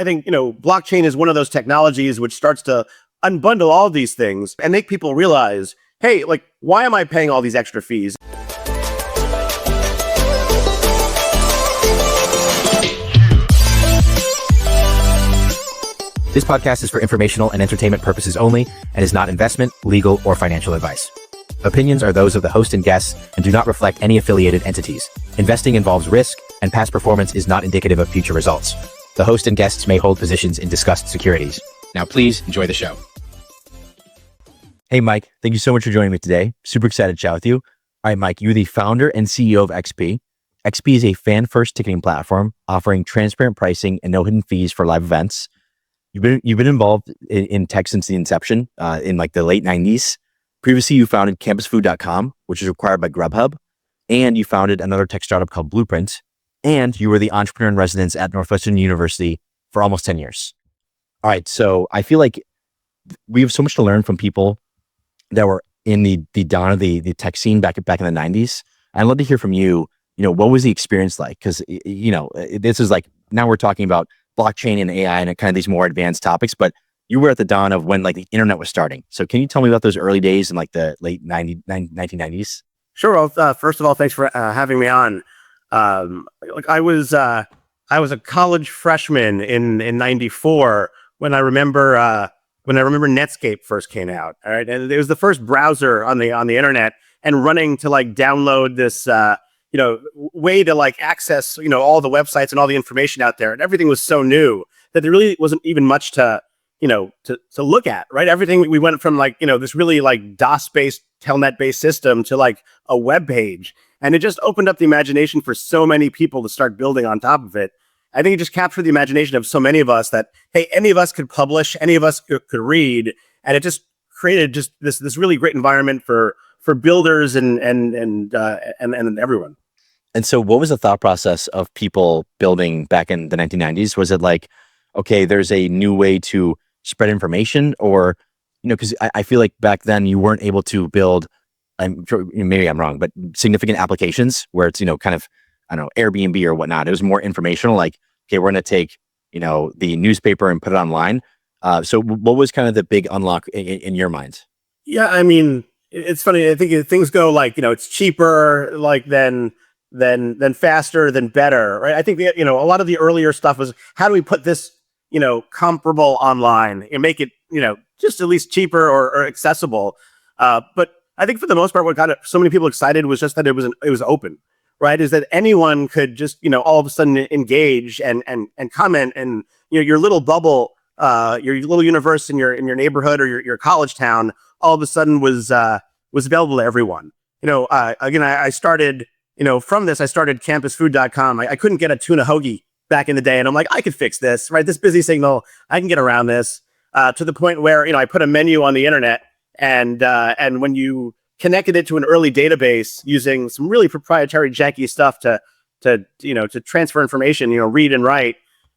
I think, blockchain is one of those technologies which starts to unbundle all of these things and make people realize, hey, like, why am I paying all these extra fees? This podcast is for informational and entertainment purposes only and is not investment, legal, or financial advice. Opinions are those of the host and guests and do not reflect any affiliated entities. Investing involves risk, and past performance is not indicative of future results. The host and guests may hold positions in discussed securities. Now, please enjoy the show. Hey, Mike, thank you so much for joining me today. Super excited to chat with you. All right, Mike, you're the founder and CEO of XP. XP is a fan-first ticketing platform offering transparent pricing and no hidden fees for live events. You've been involved in tech since the inception in like the late 90s. Previously, you founded campusfood.com, which is acquired by GrubHub, and you founded another tech startup called Blueprint, and you were the entrepreneur in residence at Northwestern University for almost 10 years. All right, so I feel like we have so much to learn from people that were in the dawn of the tech scene back in the 90s. I'd love to hear from you, what was the experience like? Because, this is like, now we're talking about blockchain and AI and kind of these more advanced topics, but you were at the dawn of when like the internet was starting. So can you tell me about those early days in like the late 1990s? Sure. Well, first of all, thanks for having me on. I was a college freshman in '94 when I remember Netscape first came out. All right, and it was the first browser on the internet, and running to like download this way to like access all the websites and all the information out there, and everything was so new that there really wasn't even much to look at, right? Everything, we went from like this really like DOS-based, telnet-based system to like a web page, and it just opened up the imagination for so many people to start building on top of it. I think it just captured the imagination of so many of us that, hey, any of us could publish, any of us could read, and it just created just this really great environment for builders and everyone. And so what was the thought process of people building back in the 1990s? Was it like, okay, there's a new way to spread information, or, because I feel like back then you weren't able to build, maybe I'm wrong, but significant applications where it's, kind of, I don't know, Airbnb or whatnot. It was more informational, like, okay, we're going to take, the newspaper and put it online. So what was kind of the big unlock in your mind? Yeah, I mean, it's funny. I think things go like, it's cheaper, like then faster, then better, right? I think a lot of the earlier stuff was, how do we put this, comparable online and make it, just at least cheaper or accessible. But I think for the most part, what got so many people excited was just that it was open, right? Is that anyone could just, all of a sudden engage and comment, and, your little bubble, your little universe in your neighborhood or your college town, all of a sudden was available to everyone. Again, I started, from this, I started campusfood.com. I couldn't get a tuna hoagie back in the day, and I'm like, I could fix this, right? This busy signal, I can get around this, to the point where, I put a menu on the internet, and when you connected it to an early database using some really proprietary janky stuff to transfer information, read and write,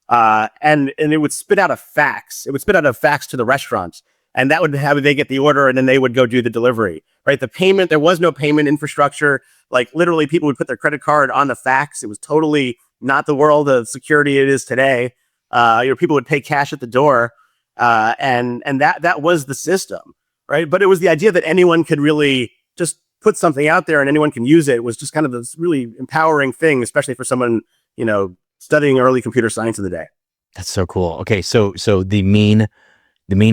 and it would spit out a fax. It would spit out a fax to the restaurants, and that would have they get the order, and then they would go do the delivery, right? The payment, there was no payment infrastructure. Like literally people would put their credit card on the fax. It was totally not the world of security it is today. People would pay cash at the door, and that was the system, right? But it was the idea that anyone could really just put something out there and anyone can use it. It was just kind of this really empowering thing, especially for someone, studying early computer science in the day. That's so cool. Okay, so the main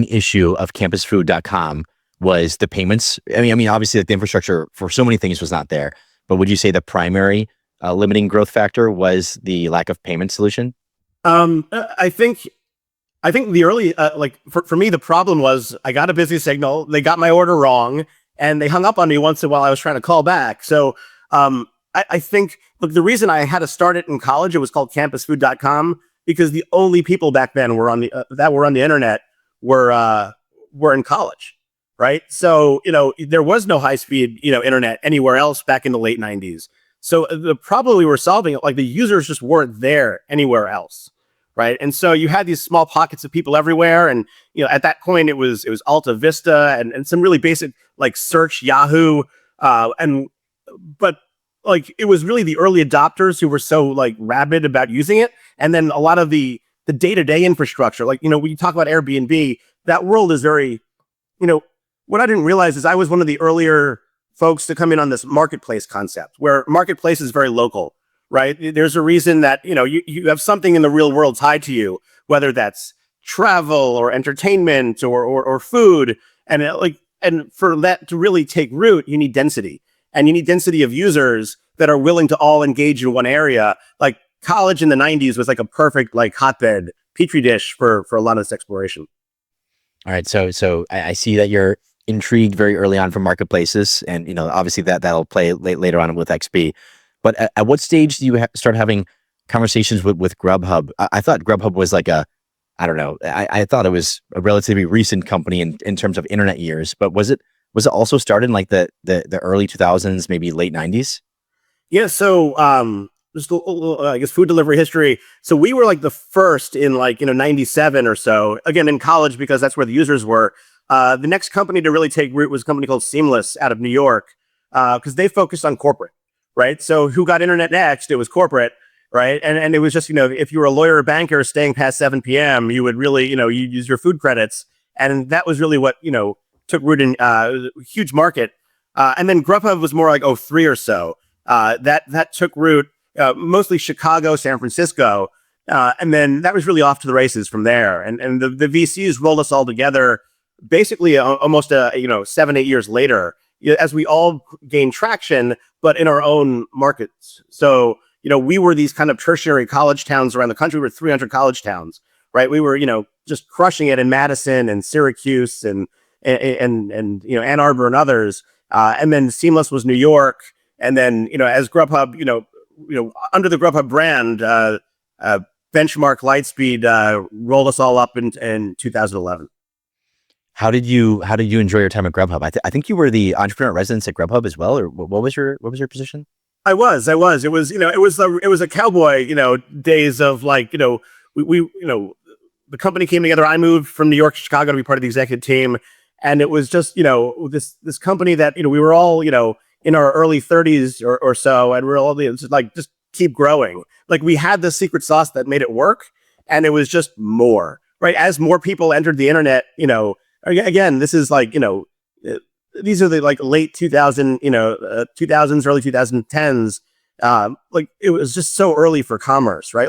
issue of campusfood.com was the payments. I mean, obviously, like the infrastructure for so many things was not there. But would you say the primary limiting growth factor was the lack of payment solution? I think the early, for me, the problem was I got a busy signal. They got my order wrong, and they hung up on me once in a while. I was trying to call back. So I think, look, the reason I had to start it in college, it was called campusfood.com, because the only people back then that were on the internet were in college, right? So, there was no high-speed, internet anywhere else back in the late 90s. So the problem we were solving, like the users just weren't there anywhere else, right? And so you had these small pockets of people everywhere. And, at that point it was Alta Vista and some really basic like search, Yahoo. But like, it was really the early adopters who were so like rabid about using it. And then a lot of the the day-to-day infrastructure. Like, when you talk about Airbnb, that world is very, what I didn't realize is I was one of the earlier folks to come in on this marketplace concept, where marketplace is very local, right? There's a reason that, you have something in the real world tied to you, whether that's travel or entertainment or food. And and for that to really take root, you need density, and you need density of users that are willing to all engage in one area. Like college in the 90s was like a perfect like hotbed petri dish for a lot of this exploration. All right. So I see that you're intrigued very early on from marketplaces, and obviously that'll play later on with XP. But at what stage do you start having conversations with GrubHub? I thought GrubHub was like I don't know. I thought it was a relatively recent company in terms of internet years, but was it also started in like the early 2000s, maybe late 90s? Yeah. So, just a little, I guess, food delivery history. So we were like the first in like, 97 or so, again, in college, because that's where the users were. The next company to really take root was a company called Seamless out of New York, because they focused on corporate, right? So who got internet next? It was corporate, right? And it was just, if you were a lawyer or banker staying past 7 p.m., you would really, you use your food credits. And that was really what, took root in huge market. And then GrubHub was more like 03 or so. That took root mostly Chicago, San Francisco. And then that was really off to the races from there. And the VCs rolled us all together basically almost 7-8 years later, as we all gained traction, but in our own markets. So, we were these kind of tertiary college towns around the country. We were 300 college towns, right? We were, just crushing it in Madison and Syracuse and Ann Arbor and others. And then Seamless was New York. And then, as GrubHub, under the GrubHub brand, Benchmark Lightspeed rolled us all up in 2011. How did you enjoy your time at GrubHub? I think you were the entrepreneur in residence at GrubHub as well, or what was your position? I was. It was, it was a cowboy, days of like, we the company came together. I moved from New York to Chicago to be part of the executive team. And it was just, this company that, we were all, in our early 30s or so. And we're all just keep growing. Like we had the secret sauce that made it work. And it was just more, right? As more people entered the internet, again, this is like, these are the like late 2000s, early 2010s. Like it was just so early for commerce, right?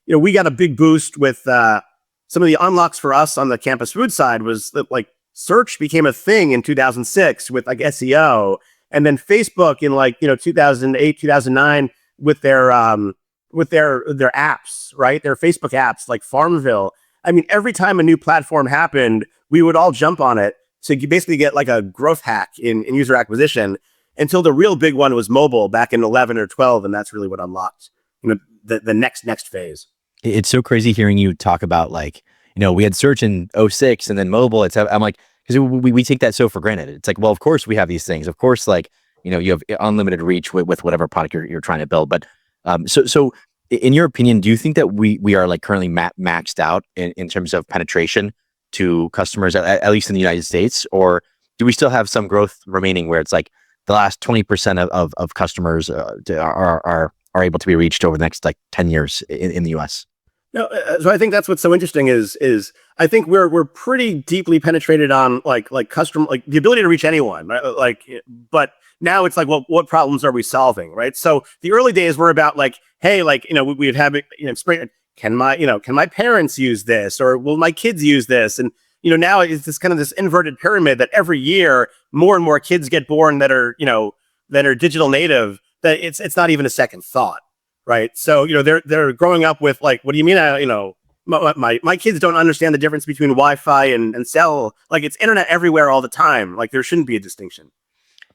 We got a big boost with some of the unlocks for us on the campus food side was that like search became a thing in 2006 with like SEO, and then Facebook in like 2008, 2009 with their apps, right? Their Facebook apps like Farmville. I mean, every time a new platform happened, we would all jump on it to basically get like a growth hack in user acquisition, until the real big one was mobile back in 11 or 12, and that's really what unlocked the next phase. It's so crazy hearing you talk about like, we had search in 06 and then mobile. I'm like, because we take that so for granted. It's like, well, of course we have these things. Of course, like, you have unlimited reach with whatever product you're trying to build. But so in your opinion, do you think that we are like currently maxed out in terms of penetration to customers, at least in the United States? Or do we still have some growth remaining where it's like the last 20% of customers are able to be reached over the next like 10 years in the US? No, so I think that's what's so interesting is I think we're pretty deeply penetrated on like customer, like the ability to reach anyone, right? Like, but now it's like, well, what problems are we solving, right? So the early days were about like, hey, like we'd have can my parents use this, or will my kids use this? And now it's this kind of this inverted pyramid that every year more and more kids get born that are digital native, that it's not even a second thought. Right. So, they're growing up with like, what do you mean? My kids don't understand the difference between Wi-Fi and cell. Like it's internet everywhere all the time. Like there shouldn't be a distinction.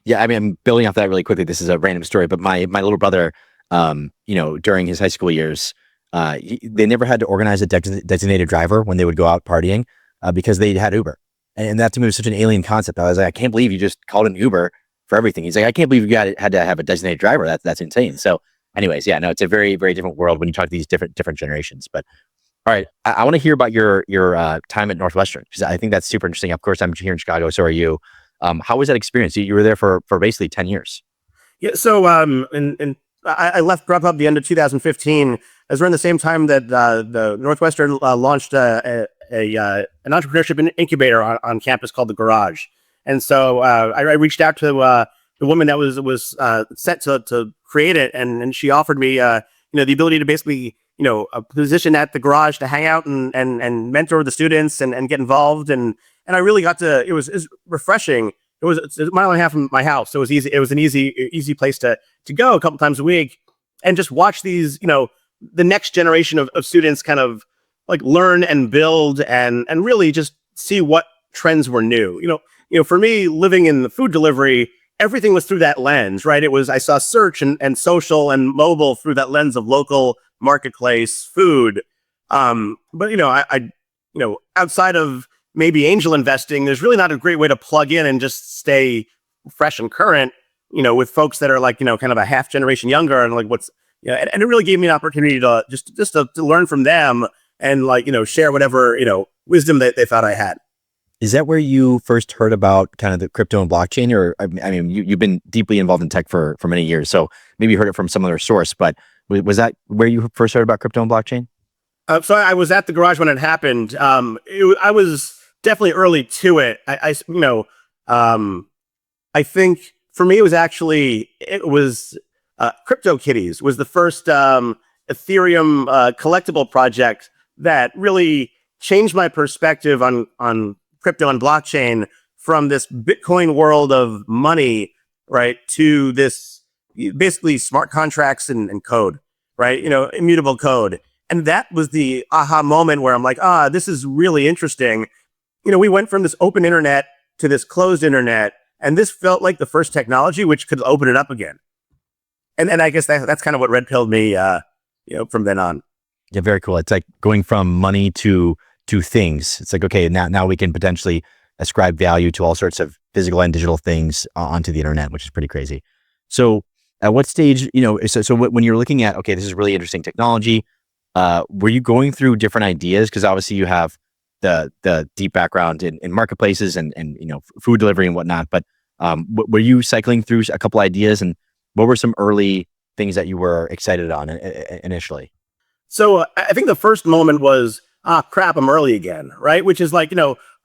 Yeah. I mean, I'm building off that really quickly. This is a random story, but my little brother, during his high school years, they never had to organize a designated driver when they would go out partying because they had Uber. And that to me was such an alien concept. I was like, I can't believe you just called an Uber for everything. He's like, I can't believe you had to have a designated driver. That's insane. So anyways, yeah, no, it's a very, very different world when you talk to these different generations. But all right, I want to hear about your time at Northwestern, because I think that's super interesting. Of course, I'm here in Chicago, so are you. How was that experience? You were there for basically 10 years. Yeah. So, and I left GrubHub the end of 2015. was around the same time that the Northwestern launched an entrepreneurship incubator on campus called the Garage. And so I reached out to the woman that was set to create it, and she offered me the ability to basically a position at the Garage to hang out and mentor the students and get involved, and I really got to. It was refreshing. It's a mile and a half from my house, so it was easy. It was an easy place to go a couple times a week, and just watch these the next generation of students kind of like learn and build and really just see what trends were new. For me, living in the food delivery, everything was through that lens, right? I saw search and social and mobile through that lens of local marketplace food. But outside of maybe angel investing, there's really not a great way to plug in and just stay fresh and current, with folks that are like, kind of a half generation younger and like and it really gave me an opportunity to just to learn from them and like, share whatever, wisdom that they thought I had. Is that where you first heard about kind of the crypto and blockchain? Or, I mean, you've been deeply involved in tech for many years, so maybe you heard it from some other source, but was that where you first heard about crypto and blockchain? So I was at the Garage when it happened. I was definitely early to it. I think for me, it was CryptoKitties was the first Ethereum collectible project that really changed my perspective on crypto and blockchain from this Bitcoin world of money, right, to this basically smart contracts and code, right? Immutable code. And that was the aha moment where I'm like, this is really interesting. We went from this open internet to this closed internet, and this felt like the first technology which could open it up again. And I guess that's kind of what red pilled me, from then on. Yeah, very cool. It's like going from money to things. It's like, okay, now we can potentially ascribe value to all sorts of physical and digital things onto the internet, which is pretty crazy. So at what stage, so when you're looking at, okay, this is really interesting technology, were you going through different ideas? Because obviously you have the deep background in marketplaces and food delivery and whatnot, but were you cycling through a couple ideas, and what were some early things that you were excited on initially? So I think the first moment was, crap, I'm early again, right? Which is like,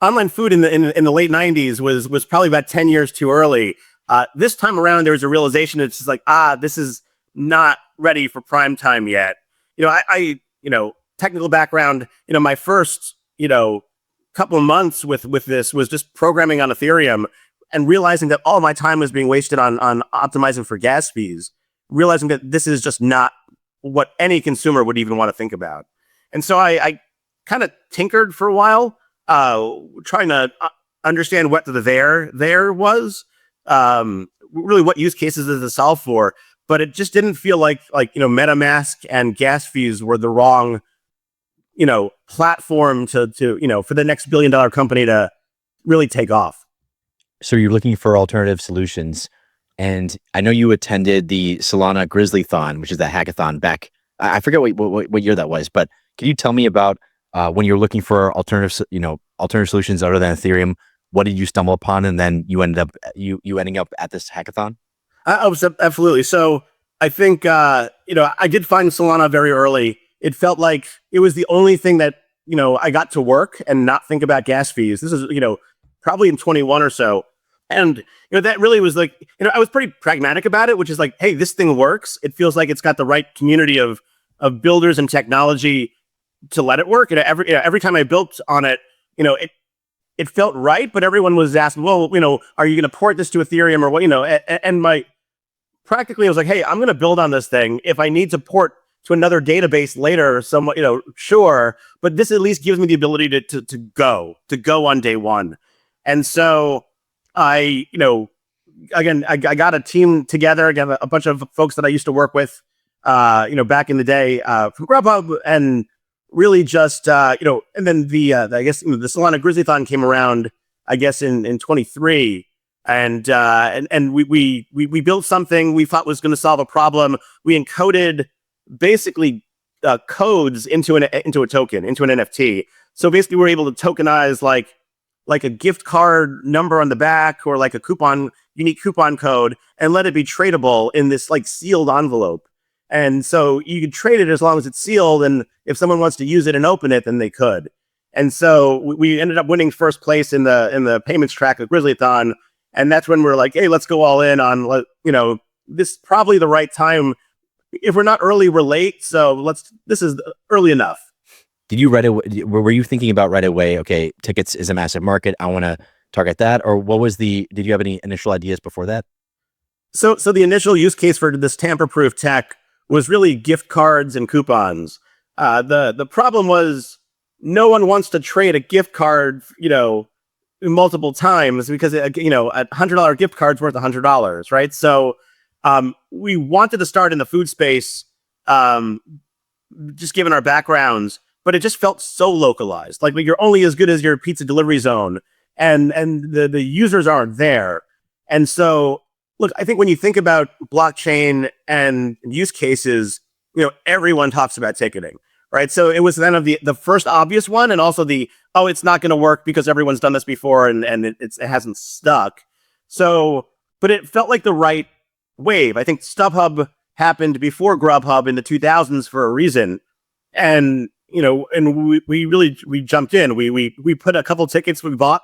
online food in the late 90s was probably about 10 years too early. This time around, there was a realization. It's just like, this is not ready for prime time yet. I technical background, my first, couple of months with this was just programming on Ethereum and realizing that all my time was being wasted on optimizing for gas fees, realizing that this is just not what any consumer would even want to think about. And so I kind of tinkered for a while, trying to understand what the there was, really what use cases is to solve for. But it just didn't feel like MetaMask and gas fees were the wrong, platform to for the next $1 billion company to really take off. So you're looking for alternative solutions. And I know you attended the Solana Grizzlython, which is that hackathon back. I forget what year that was, but can you tell me about when you're looking for alternative solutions other than Ethereum? What did you stumble upon, and then you ending up at this hackathon? Absolutely. So I think I did find Solana very early. It felt like it was the only thing that I got to work and not think about gas fees. This is probably in 21 or so. And that really was like, I was pretty pragmatic about it, which is like, hey, this thing works. It feels like it's got the right community of builders and technology to let it work. Every time I built on it, it felt right, but everyone was asking, well, are you going to port this to Ethereum or what? And practically I was like, hey, I'm going to build on this thing. If I need to port to another database later, somewhat, sure, but this at least gives me the ability to go on day one. And so I got a team together, again, a bunch of folks that I used to work with, back in the day, from GrubHub, and really just, and then I guess the Solana Grizzlython came around, I guess in 23, and we built something we thought was going to solve a problem. We encoded basically codes into a token, into an NFT. So basically, we're able to tokenize like a gift card number on the back, or like a unique coupon code, and let it be tradable in this like sealed envelope. And so you could trade it as long as it's sealed. And if someone wants to use it and open it, then they could. And so we ended up winning first place in the payments track of Grizzlyathon. And that's when we're like, hey, let's go all in on, this is probably the right time. If we're not early, we're late. So this is early enough. Did you were you thinking about right away, okay, tickets is a massive market, I want to target that? Or did you have any initial ideas before that? So the initial use case for this tamper-proof tech was really gift cards and coupons. The problem was no one wants to trade a gift card, multiple times because, a $100 gift card's worth $100, right? So we wanted to start in the food space, just given our backgrounds, but it just felt so localized. Like you're only as good as your pizza delivery zone, and the users aren't there. And so, look, I think when you think about blockchain and use cases, everyone talks about ticketing, right? So it was kind of the first obvious one, and also it's not going to work because everyone's done this before and it hasn't stuck. So, but it felt like the right wave. I think StubHub happened before GrubHub in the 2000s for a reason, and we jumped in. We put a couple tickets we bought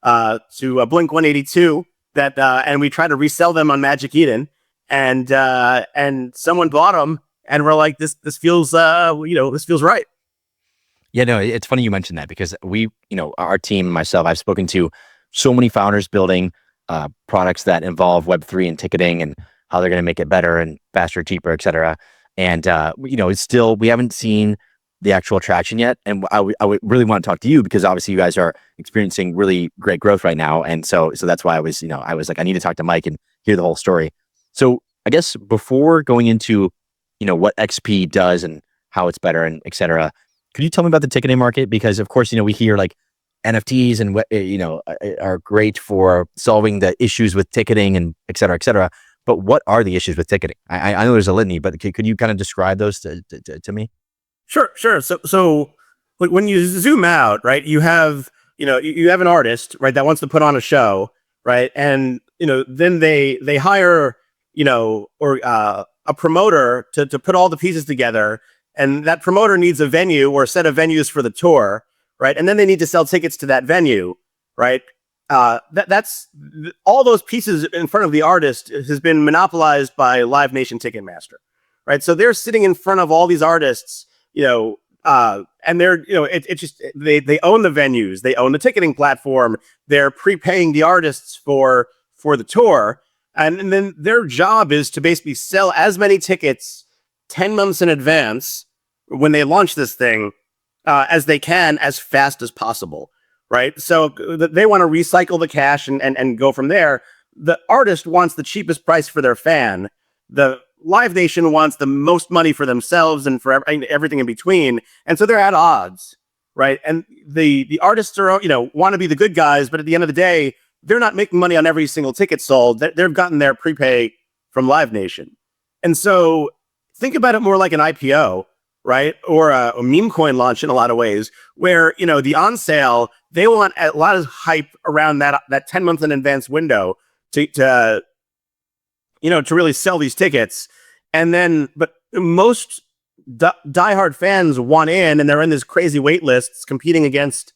to Blink 182 that and we tried to resell them on Magic Eden, and someone bought them, and we're like, this feels this feels right. Yeah, no, it's funny you mentioned that because our team, myself, I've spoken to so many founders building products that involve Web3 and ticketing and how they're going to make it better and faster, cheaper, et cetera. And, it's still, we haven't seen the actual traction yet. And I would really want to talk to you because obviously you guys are experiencing really great growth right now. And so that's why I was like, I need to talk to Mike and hear the whole story. So I guess before going into, what XP does and how it's better and et cetera, could you tell me about the ticketing market? Because of course, we hear like NFTs and are great for solving the issues with ticketing and et cetera, et cetera. But what are the issues with ticketing? I know there's a litany, but could you kind of describe those to me? Sure. So when you zoom out, right, you have an artist, right, that wants to put on a show, right, and then they hire or a promoter to put all the pieces together, and that promoter needs a venue or a set of venues for the tour, right, and then they need to sell tickets to that venue, right. That's all those pieces in front of the artist has been monopolized by Live Nation Ticketmaster, right? So they're sitting in front of all these artists, and they're, it's just they own the venues, they own the ticketing platform, they're prepaying the artists for the tour, and then their job is to basically sell as many tickets 10 months in advance when they launch this thing as they can, as fast as possible. Right. So they want to recycle the cash and go from there. The artist wants the cheapest price for their fan. The Live Nation wants the most money for themselves and for everything in between. And so they're at odds. Right. And the artists are, want to be the good guys. But at the end of the day, they're not making money on every single ticket sold. They've gotten their prepay from Live Nation. And so think about it more like an IPO. Right. Or a meme coin launch in a lot of ways where, the on sale, they want a lot of hype around that 10 months in advance window to really sell these tickets. And then, but most diehard fans want in, and they're in these crazy wait lists competing against,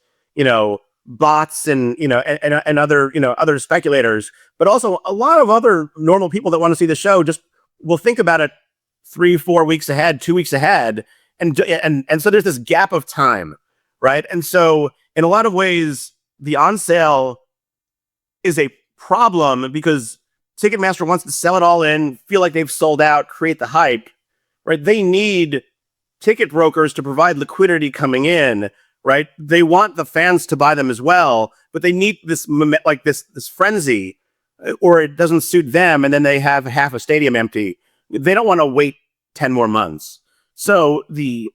bots and, and other speculators, but also a lot of other normal people that want to see the show just will think about it 3-4 weeks ahead, 2 weeks ahead. And so there's this gap of time, right? And so in a lot of ways, the on sale is a problem because Ticketmaster wants to sell it all in, feel like they've sold out, create the hype, right? They need ticket brokers to provide liquidity coming in, right? They want the fans to buy them as well, but they need this frenzy, or it doesn't suit them, and then they have half a stadium empty. They don't want to wait 10 more months. So in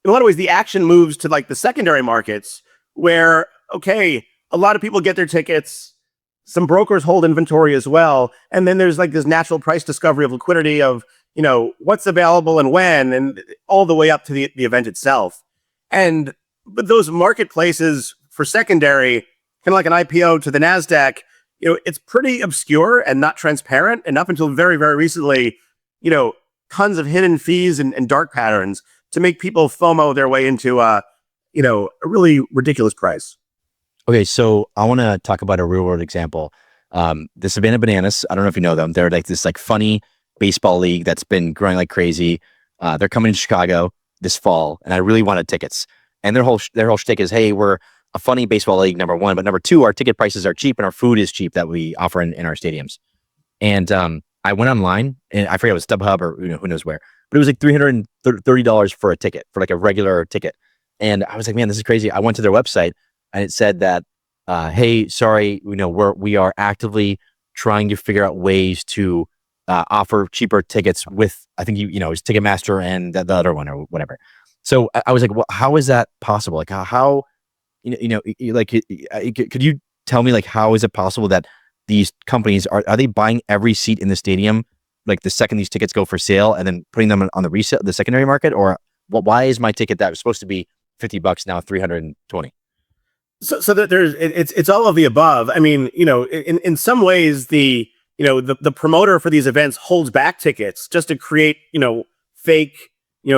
a lot of ways, the action moves to like the secondary markets where, okay, a lot of people get their tickets, some brokers hold inventory as well. And then there's like this natural price discovery of liquidity of, what's available and when, and all the way up to the event itself. But those marketplaces for secondary, kind of like an IPO to the NASDAQ, it's pretty obscure and not transparent. And up until very, very recently, tons of hidden fees and dark patterns to make people FOMO their way into a really ridiculous price. Okay, so I want to talk about a real world example. The Savannah Bananas, I don't know if you know them. They're like this like funny baseball league that's been growing like crazy. They're coming to Chicago this fall, and I really wanted tickets. And their whole shtick is, hey, we're a funny baseball league, number one, but number two, our ticket prices are cheap and our food is cheap that we offer in our stadiums. And I went online, and I forget it was StubHub or who knows where, but it was like $330 for a ticket, for like a regular ticket. And I was like, man, this is crazy. I went to their website, and it said that, hey, sorry, we are actively trying to figure out ways to offer cheaper tickets with, I think it was Ticketmaster and the other one or whatever. So I was like, well, how is that possible? Like how could you tell me, like, how is it possible that these companies are they buying every seat in the stadium like the second these tickets go for sale and then putting them on the secondary market? Or why is my ticket that was supposed to be $50 now $320? So that it's all of the above. I mean, in some ways the promoter for these events holds back tickets just to create, fake,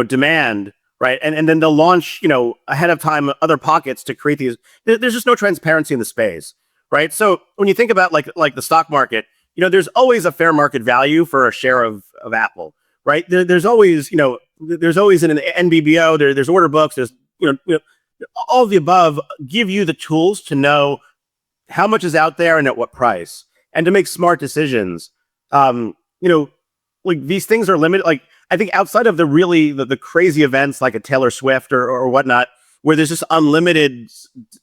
demand, right? And then they'll launch, ahead of time other pockets to create these. There's just no transparency in the space, right? So when you think about like the stock market, there's always a fair market value for a share of Apple, right? There's always, there's always an NBBO, there's order books, there's, all of the above give you the tools to know how much is out there and at what price, and to make smart decisions. Like these things are limited. Like I think outside of the crazy events like a Taylor Swift or whatnot, where there's just unlimited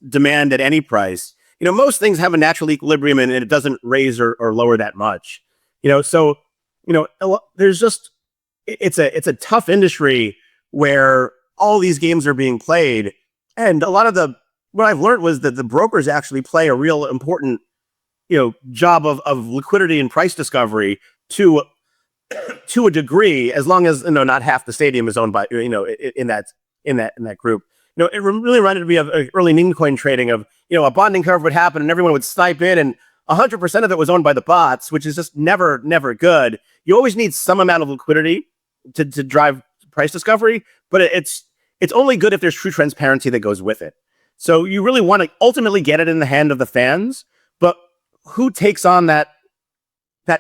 demand at any price, most things have a natural equilibrium and it doesn't raise or lower that much. So there's just it's a tough industry where all these games are being played. And a lot of what I've learned was that the brokers actually play a real important, job of liquidity and price discovery to a degree, as long as not half the stadium is owned by in that group. It really reminded me of early meme coin trading of a bonding curve would happen and everyone would snipe in, and 100% of it was owned by the bots, which is just never good. You always need some amount of liquidity to drive price discovery, but it's only good if there's true transparency that goes with it. So you really want to ultimately get it in the hand of the fans, but who takes on that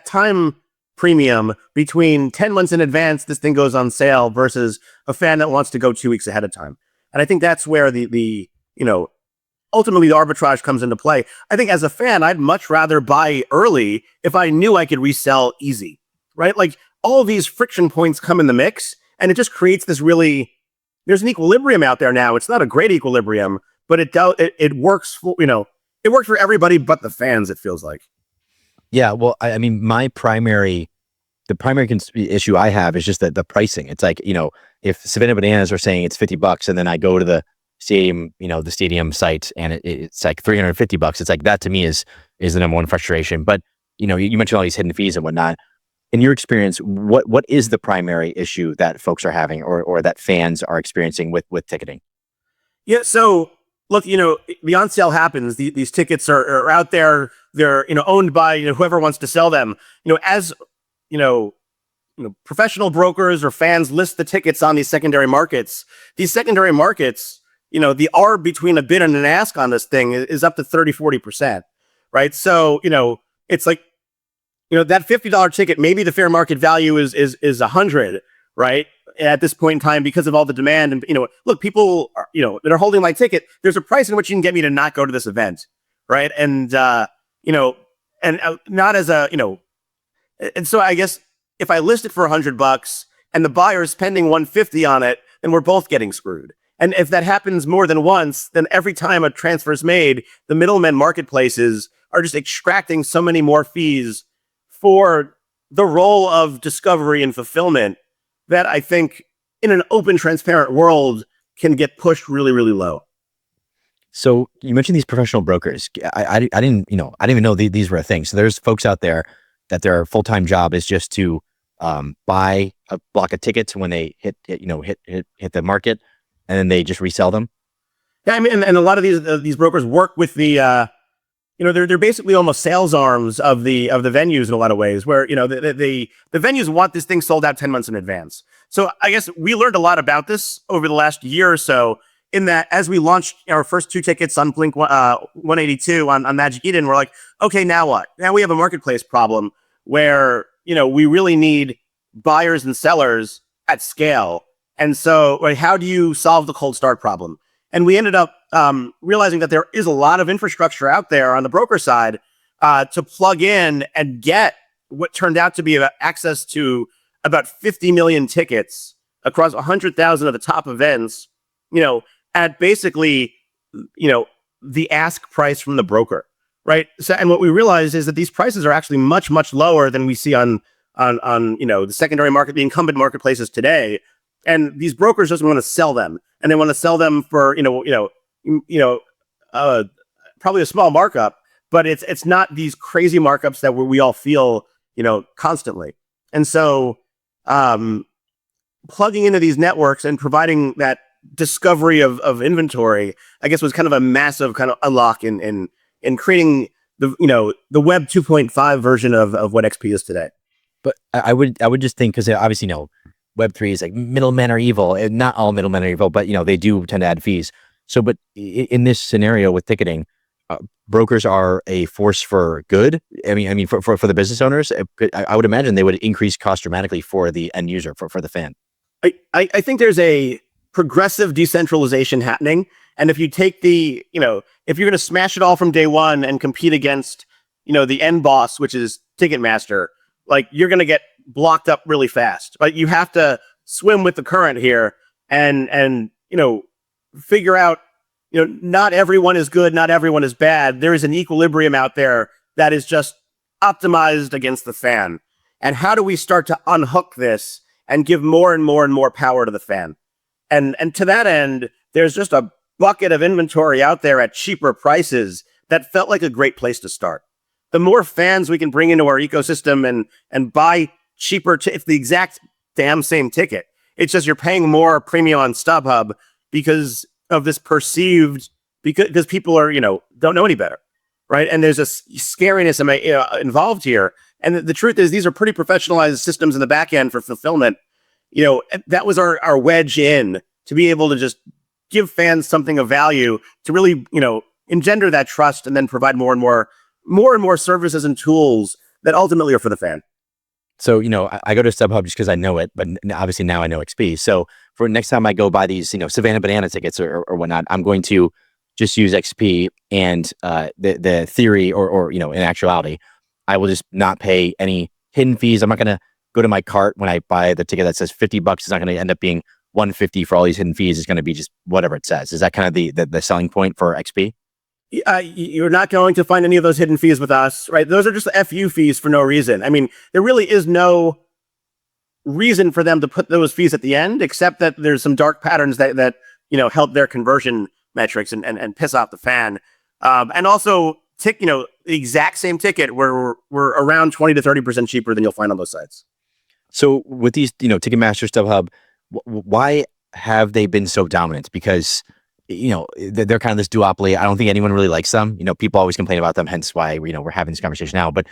time premium between 10 months in advance this thing goes on sale versus a fan that wants to go 2 weeks ahead of time? And I think that's where the ultimately the arbitrage comes into play. I think as a fan, I'd much rather buy early if I knew I could resell easy, right? Like all these friction points come in the mix, and it just creates this there's an equilibrium out there now. It's not a great equilibrium, but it works for, it works for everybody but the fans, it feels like. Yeah, well, I mean, the primary issue I have is just that the pricing. It's like, if Savannah Bananas are saying it's $50 and then I go to the stadium, the stadium site and it's like $350, it's like that to me is the number one frustration. But, you mentioned all these hidden fees and whatnot. In your experience, what is the primary issue that folks are having or that fans are experiencing with ticketing? Yeah, so look, the on sale happens. These tickets are out there. They're owned by whoever wants to sell them. As professional brokers or fans list the tickets on these secondary markets. These secondary markets, the arb between a bid and an ask on this thing is up to 30-40%, right? So it's like that $50 ticket, maybe the fair market value is 100, right? At this point in time, because of all the demand. And, look, people are, that are holding my ticket, there's a price in which you can get me to not go to this event. Right. And, not as and so I guess if I list it for $100 and the buyer is spending $150 on it, then we're both getting screwed. And if that happens more than once, then every time a transfer is made, the middlemen marketplaces are just extracting so many more fees for the role of discovery and fulfillment that I think in an open, transparent world can get pushed really, really low. So you mentioned these professional brokers. I didn't even know these were a thing. So there's folks out there that their full-time job is just to buy a block of tickets when they hit the market, and then they just resell them. Yeah, I mean, and a lot of these brokers work with the they're basically almost sales arms of the venues in a lot of ways, where the venues want this thing sold out 10 months in advance. So I guess we learned a lot about this over the last year or so, in that as we launched our first 2 tickets on Blink 182 on Magic Eden, we're like, okay, now what? Now we have a marketplace problem where we really need buyers and sellers at scale. And so, right, how do you solve the cold start problem? And we ended up realizing that there is a lot of infrastructure out there on the broker side to plug in and get what turned out to be access to about 50 million tickets across 100,000 of the top events, at basically, the ask price from the broker, right? So, and what we realized is that these prices are actually much, much lower than we see on the secondary market, the incumbent marketplaces today. And these brokers just want to sell them, and they want to sell them for probably a small markup, but it's not these crazy markups that we all feel constantly. And so plugging into these networks and providing that discovery of inventory, I guess, was kind of a massive kind of unlock in creating the Web 2.5 version of what XP is today. But I would just think, because obviously, Web3 is like middlemen are evil, and not all middlemen are evil, but they do tend to add fees. So, but in this scenario with ticketing, brokers are a force for good. I mean, for the business owners, I would imagine they would increase cost dramatically for the end user, for the fan. I think there's a progressive decentralization happening, and if you take if you're going to smash it all from day one and compete against the end boss, which is Ticketmaster, like, you're going to get blocked up really fast. But you have to swim with the current here and figure out, not everyone is good, not everyone is bad. There is an equilibrium out there that is just optimized against the fan. And how do we start to unhook this and give more and more and more power to the fan? And to that end, there's just a bucket of inventory out there at cheaper prices that felt like a great place to start. The more fans we can bring into our ecosystem and buy cheaper, it's the exact damn same ticket. It's just you're paying more premium on StubHub because of this perceived, because people are, don't know any better, right? And there's a scariness involved here. And the truth is, these are pretty professionalized systems in the back end for fulfillment. That was our wedge in to be able to just give fans something of value to really, engender that trust, and then provide more and more services and tools that ultimately are for the fan. So, I go to StubHub just because I know it, but obviously now I know XP. So for next time I go buy these, Savannah Banana tickets or whatnot, I'm going to just use XP, and the theory or in actuality, I will just not pay any hidden fees. I'm not going to go to my cart when I buy the ticket that says $50. It's not going to end up being $150 for all these hidden fees. It's going to be just whatever it says. Is that kind of the selling point for XP? You're not going to find any of those hidden fees with us, right? Those are just the FU fees for no reason. I mean, there really is no reason for them to put those fees at the end, except that there's some dark patterns that help their conversion metrics and piss off the fan. And also, the exact same ticket we're around 20 to 30% cheaper than you'll find on those sites. So with these, Ticketmaster, StubHub, why have they been so dominant? Because they're kind of this duopoly. I don't think anyone really likes them. People always complain about them, hence why we're having this conversation now. But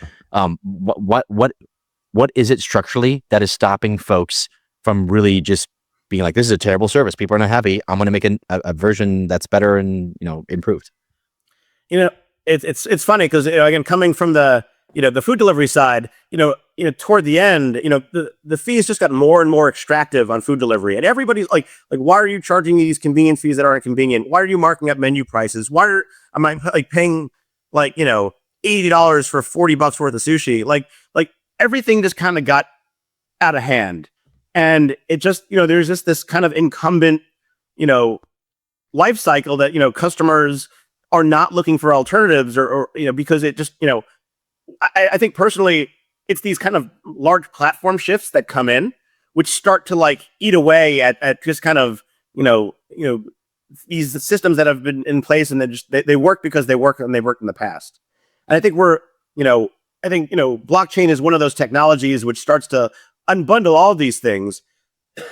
what is it structurally that is stopping folks from really just being like, this is a terrible service, people are not happy, I'm going to make a version that's better and improved? It's funny because again, coming from the food delivery side, toward the end, the fees just got more and more extractive on food delivery, and everybody's like, why are you charging these convenience fees that aren't convenient? Why are you marking up menu prices? Am I paying $80 for $40 worth of sushi? Like everything just kind of got out of hand, and it just there's just this kind of incumbent life cycle that customers are not looking for alternatives or because it just I think personally, it's these kind of large platform shifts that come in, which start to eat away at just kind of, these systems that have been in place, and they work because they work and they worked in the past. And I think blockchain is one of those technologies which starts to unbundle all of these things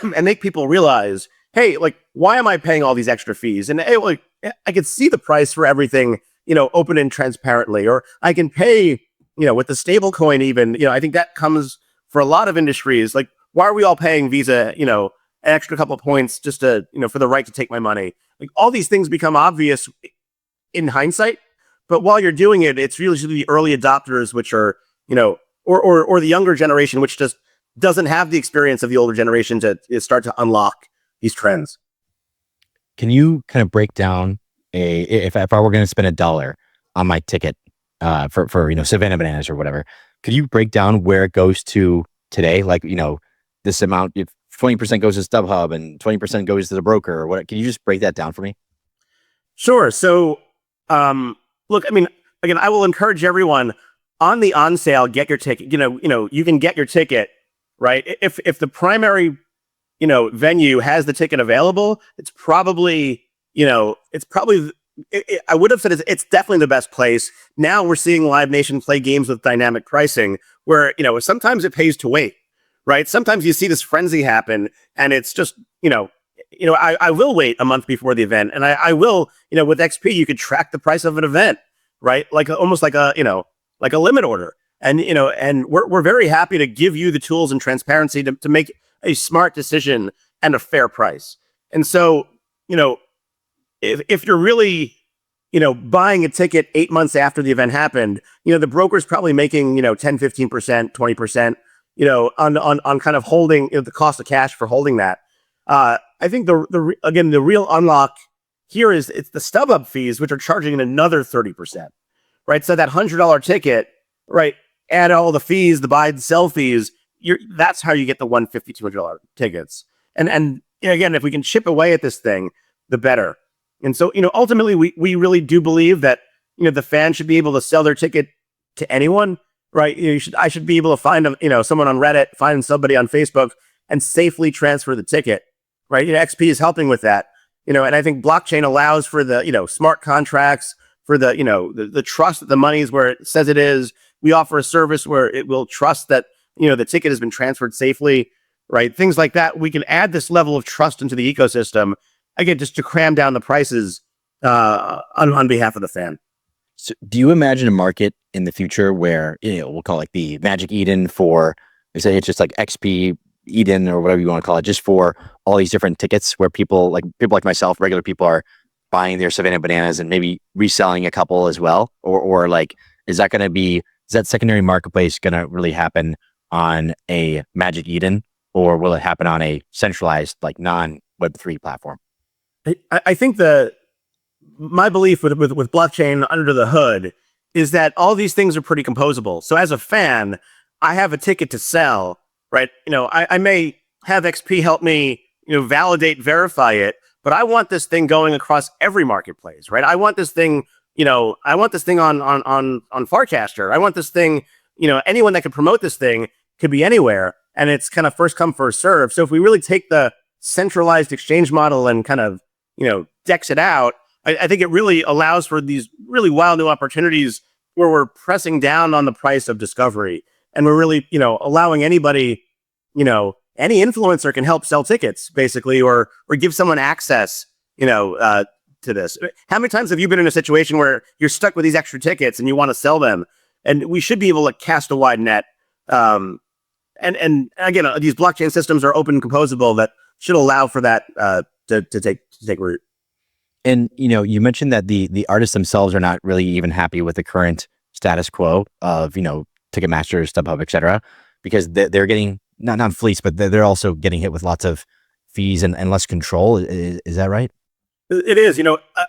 and make people realize, hey, why am I paying all these extra fees? And hey, I could see the price for everything open and transparently, or I can pay, with the stable coin even, I think that comes for a lot of industries. Like, why are we all paying Visa, an extra couple of points just to, for the right to take my money? Like, all these things become obvious in hindsight, but while you're doing it, it's really the early adopters, which are, or the younger generation, which just doesn't have the experience of the older generation to start to unlock these trends. Can you kind of break down if I were going to spend $1 on my ticket for Savannah Bananas or whatever, could you break down where it goes to today? Like, this amount, if 20% goes to StubHub and 20% goes to the broker or what? Can you just break that down for me? Sure. So, look, I mean, again, I will encourage everyone on the on sale, get your ticket. You can get your ticket, right? If the primary, venue has the ticket available, it's probably, I would have said it's definitely the best place. Now we're seeing Live Nation play games with dynamic pricing where, sometimes it pays to wait, right? Sometimes you see this frenzy happen and it's just, I will wait a month before the event, and I will, with XP, you could track the price of an event, right? Like almost like a limit order. And, and we're very happy to give you the tools and transparency to make a smart decision and a fair price. And so, if you're really, buying a ticket 8 months after the event happened, the broker's probably making, 10, 15%, 20%, on kind of holding the cost of cash for holding that. I think the real unlock here is it's the StubHub fees, which are charging another 30%, right? So that $100 ticket, right? Add all the fees, the buy and sell fees. That's how you get the $150, $200 tickets. And again, if we can chip away at this thing, the better. And so, ultimately, we really do believe that, the fan should be able to sell their ticket to anyone, right? I should be able to find, someone on Reddit, find somebody on Facebook and safely transfer the ticket, right? XP is helping with that, and I think blockchain allows for the, smart contracts, for the, the trust that the money is where it says it is. We offer a service where it will trust that, the ticket has been transferred safely, right? Things like that. We can add this level of trust into the ecosystem, again, just to cram down the prices on behalf of the fan. So do you imagine a market in the future where, we'll call it like the Magic Eden for, say it's just like XP Eden or whatever you want to call it, just for all these different tickets where people like myself, regular people, are buying their Savannah Bananas and maybe reselling a couple as well? Or like, is that secondary marketplace going to really happen on a Magic Eden, or will it happen on a centralized, like non-Web3 platform? I think my belief with blockchain under the hood is that all these things are pretty composable. So as a fan, I have a ticket to sell, right? I may have XP help me, validate, verify it, but I want this thing going across every marketplace, right? I want this thing, on Farcaster. I want this thing, anyone that could promote this thing could be anywhere, and it's kind of first come, first serve. So if we really take the centralized exchange model and kind of, decks it out, I think it really allows for these really wild new opportunities where we're pressing down on the price of discovery. And we're really, allowing anybody, any influencer can help sell tickets, basically, or give someone access, to this. How many times have you been in a situation where you're stuck with these extra tickets and you want to sell them? And we should be able to cast a wide net. And again, these blockchain systems are open and composable that should allow for that to take root. And you mentioned that the artists themselves are not really even happy with the current status quo of Ticketmaster, StubHub, etc., because they're getting not fleeced, but they're also getting hit with lots of fees and less control. Is that right? It is.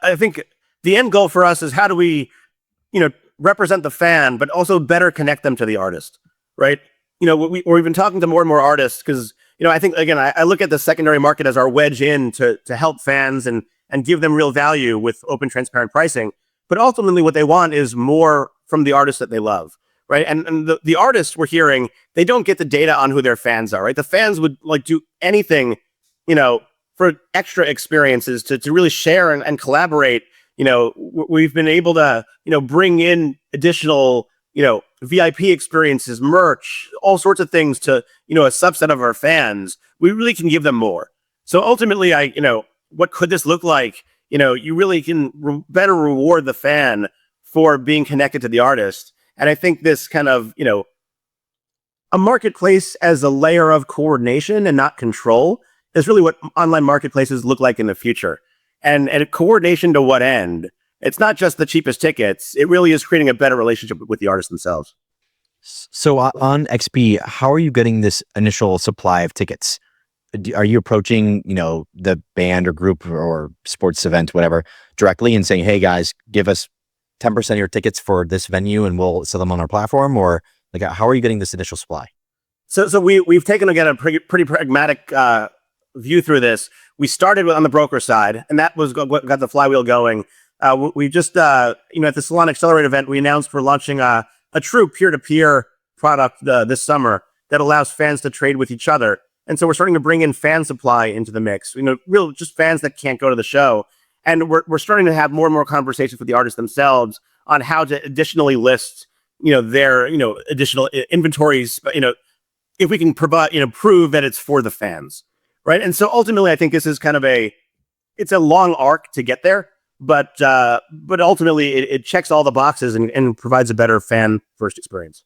I think the end goal for us is how do we, represent the fan, but also better connect them to the artist, right? We've been talking to more and more artists because, I think, again, I look at the secondary market as our wedge in to help fans and give them real value with open, transparent pricing. But ultimately what they want is more from the artists that they love, right? And the artists we're hearing, they don't get the data on who their fans are, right? The fans would like do anything, for extra experiences to really share and collaborate. We've been able to, bring in additional, VIP experiences, merch, all sorts of things to, a subset of our fans. We really can give them more. So ultimately, what could this look like? You really can better reward the fan for being connected to the artist. And I think this kind of, a marketplace as a layer of coordination and not control is really what online marketplaces look like in the future. And coordination to what end? It's not just the cheapest tickets. It really is creating a better relationship with the artists themselves. So on XP, how are you getting this initial supply of tickets? Are you approaching, the band or group or sports event, whatever, directly and saying, hey guys, give us 10% of your tickets for this venue and we'll sell them on our platform? Or like, how are you getting this initial supply? So we've taken, again, a pretty pragmatic view through this. We started on the broker side, and that was what got the flywheel going. We just, at the Salon Accelerate event, we announced we're launching a true peer-to-peer product this summer that allows fans to trade with each other. And so we're starting to bring in fan supply into the mix, real just fans that can't go to the show. And we're starting to have more and more conversations with the artists themselves on how to additionally list, their, additional inventories, if we can provide, prove that it's for the fans. Right. And so ultimately, I think this is kind of it's a long arc to get there, but ultimately it checks all the boxes and provides a better fan first experience.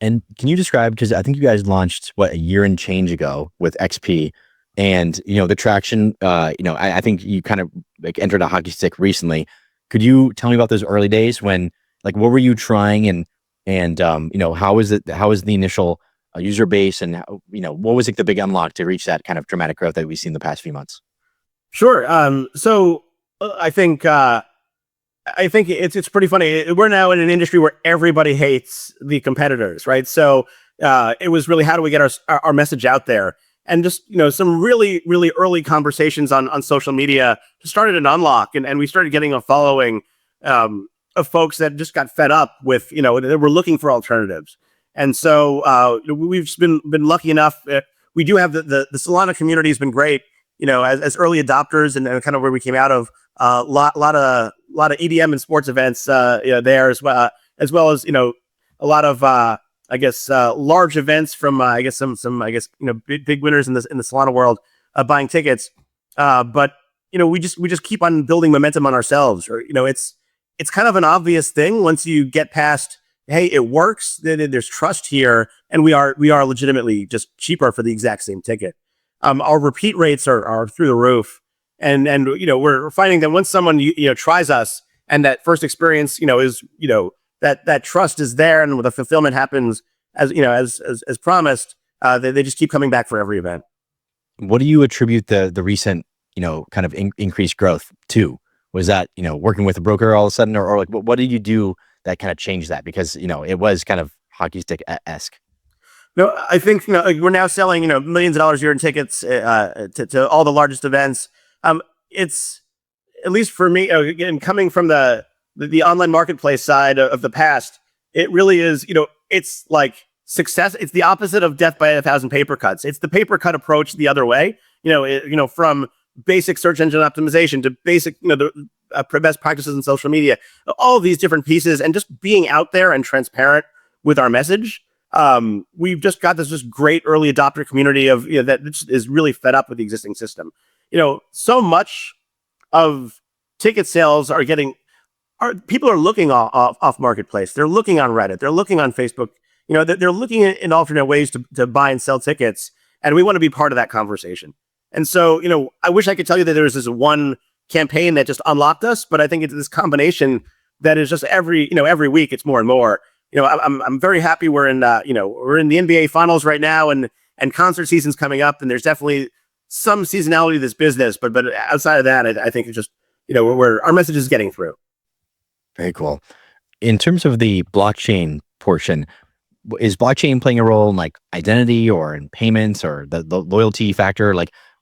And can you describe, because I think you guys launched a year and change ago with XP, and the traction, I think you kind of entered a hockey stick recently. Could you tell me about those early days when, what were you trying and how was the initial user base, and what was the big unlock to reach that kind of dramatic growth that we've seen the past few months? Sure. So I think it's pretty funny. We're now in an industry where everybody hates the competitors, right? So it was really, how do we get our message out there? And just, some really, really early conversations on social media started an unlock, and we started getting a following of folks that just got fed up with, they were looking for alternatives. And so we've been lucky enough. We do have the Solana community has been great, as early adopters, and kind of where we came out of lot of EDM and sports events there as well as a lot of large events from some big winners in the Solana world buying tickets. But we just keep on building momentum on ourselves. Or it's kind of an obvious thing once you get past, hey, it works. There's trust here, and we are legitimately just cheaper for the exact same ticket. Our repeat rates are through the roof, and we're finding that once someone tries us, and that first experience is that trust is there, and the fulfillment happens as promised. They just keep coming back for every event. What do you attribute the recent kind of increased growth to? Was that working with a broker all of a sudden, or what did you do that kind of changed that? Because it was kind of hockey stick-esque. No, I think we're now selling millions of dollars a year in tickets to all the largest events. It's, at least for me, again, coming from the online marketplace side of the past, it really is it's like success. It's the opposite of death by 1,000 paper cuts. It's the paper cut approach the other way. From basic search engine optimization to basic the best practices in social media, all of these different pieces, and just being out there and transparent with our message. We've just got this just great early adopter community of that is really fed up with the existing system. So much of ticket sales people are looking off marketplace. They're looking on Reddit. They're looking on Facebook. They're looking in alternate ways to buy and sell tickets, and we want to be part of that conversation. And so, I wish I could tell you that there was this one campaign that just unlocked us, but I think it's this combination that is just every week it's more and more. I'm very happy we're in the NBA finals right now, and concert season's coming up, and there's definitely some seasonality to this business, but outside of that, I think it's just our message is getting through. Very cool. In terms of the blockchain portion, is blockchain playing a role in identity or in payments or the loyalty factor?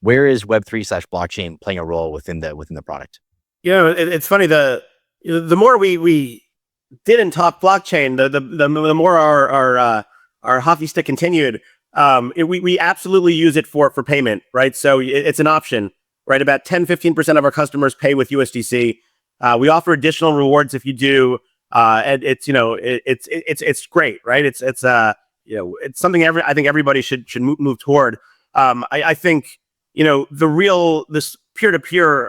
Where is Web3/blockchain playing a role within the product? It's funny, the more we didn't talk blockchain, the more our hockey stick continued. We absolutely use it for payment, right? So it's an option, right? About 10-15% of our customers pay with USDC. We offer additional rewards if you do, and it's great, right? It's something I think everybody should move toward. I think this peer-to-peer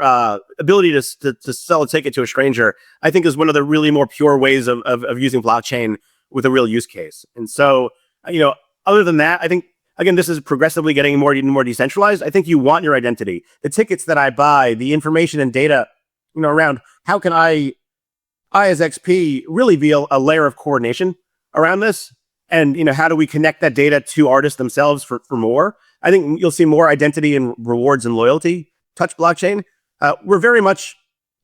ability to sell a ticket to a stranger, I think is one of the really more pure ways of using blockchain with a real use case. And so, other than that, I think, again, this is progressively getting even more decentralized. I think you want your identity. The tickets that I buy, the information and data, around how can I as XP really be a layer of coordination around this? And, how do we connect that data to artists themselves for more? I think you'll see more identity and rewards and loyalty touch blockchain.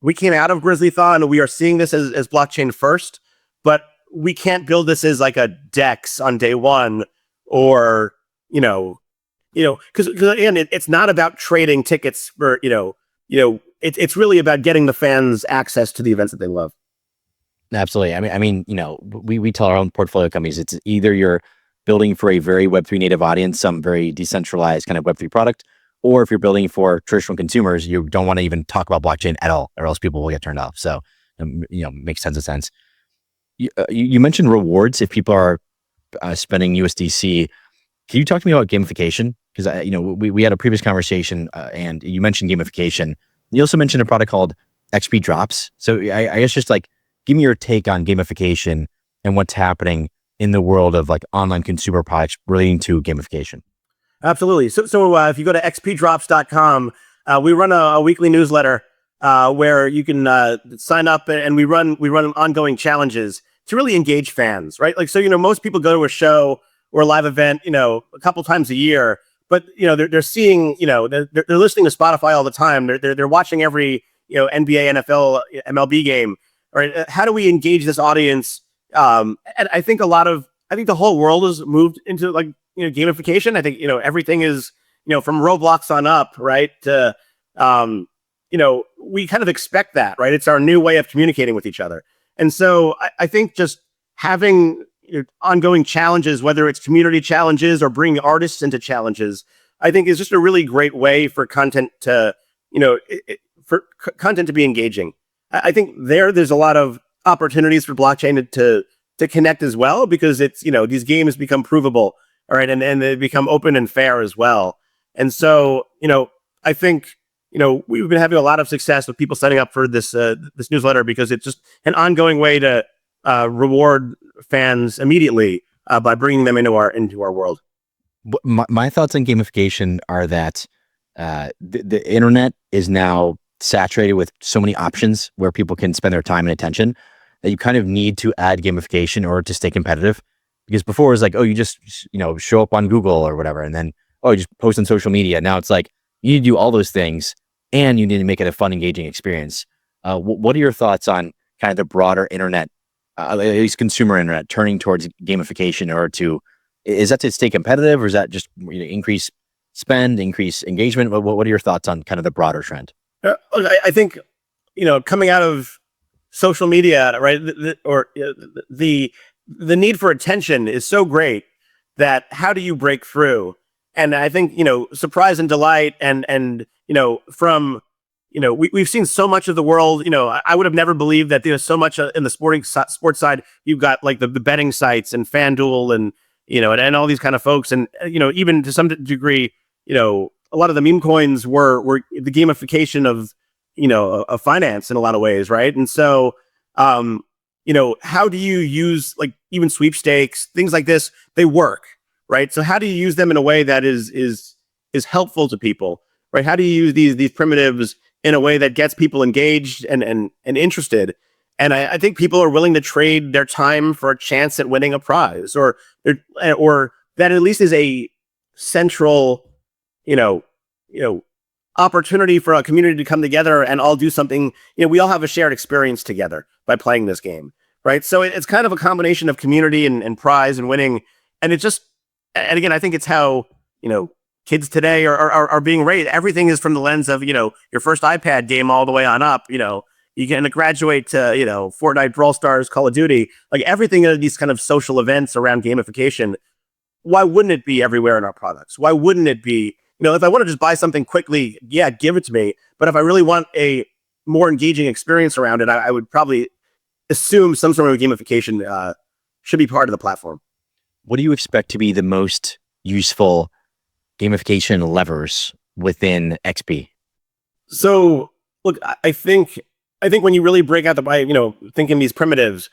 We came out of Grizzly Thaw and we are seeing this as blockchain first, but we can't build this as like a DEX on day one, or, because again, it's not about trading tickets for, it's really about getting the fans access to the events that they love. Absolutely. I mean, we tell our own portfolio companies, it's either you're building for a very Web3 native audience, some very decentralized kind of Web3 product, or if you're building for traditional consumers, you don't want to even talk about blockchain at all, or else people will get turned off. So, makes tons of sense. You mentioned rewards if people are spending USDC. Can you talk to me about gamification? Because we had a previous conversation, and you mentioned gamification. You also mentioned a product called XP Drops. So I guess just like, give me your take on gamification and what's happening in the world of like online consumer products relating to gamification. Absolutely. So if you go to xpdrops.com, we run a weekly newsletter where you can sign up, and we run ongoing challenges to really engage fans, right? Like, so, most people go to a show or a live event, a couple times a year, but, they're seeing, they're listening to Spotify all the time. They're watching every, NBA, NFL, MLB game. Right? How do we engage this audience? And I think the whole world has moved into like, gamification. I think, everything is, from Roblox on up, right? To, we kind of expect that, right? It's our new way of communicating with each other. And so I think just having ongoing challenges, whether it's community challenges or bringing artists into challenges, I think is just a really great way for content to, content to be engaging. I think there's a lot of opportunities for blockchain to connect as well, because it's, these games become provable, all right, and they become open and fair as well. And so, I think, we've been having a lot of success with people signing up for this newsletter, because it's just an ongoing way to reward fans immediately by bringing them into our world. My thoughts on gamification are that the internet is now saturated with so many options where people can spend their time and attention, that you kind of need to add gamification in order to stay competitive. Because before it was like, oh, you just, show up on Google or whatever, and then, oh, you just post on social media. Now it's like, you need to do all those things, and you need to make it a fun, engaging experience. What are your thoughts on kind of the broader internet, at least consumer internet, turning towards gamification in order to, is that to stay competitive, or is that just increase spend, increase engagement? What are your thoughts on kind of the broader trend? I think, coming out of social media, right, the need for attention is so great that how do you break through? And I think, surprise and delight and we've seen so much of the world. I would have never believed that there's so much in the sports side. You've got like the betting sites and FanDuel and, and all these kind of folks. And, even to some degree, a lot of the meme coins were the gamification of, of finance in a lot of ways, right? And so, how do you use like even sweepstakes, things like this? They work, right? So how do you use them in a way that is helpful to people, right? How do you use these primitives in a way that gets people engaged and interested? And I think people are willing to trade their time for a chance at winning a prize, or that at least is a central, opportunity for a community to come together and all do something. We all have a shared experience together by playing this game, right? So it's kind of a combination of community and prize and winning. And and again, I think it's how, kids today are being raised. Everything is from the lens of, your first iPad game all the way on up. You can graduate to, Fortnite, Brawl Stars, Call of Duty, like everything are these kind of social events around gamification. Why wouldn't it be everywhere in our products? Why wouldn't it be, if I want to just buy something quickly, yeah, give it to me. But if I really want a more engaging experience around it, I would probably assume some sort of gamification should be part of the platform. What do you expect to be the most useful gamification levers within XP? So look, I think when you really break out by thinking these primitives,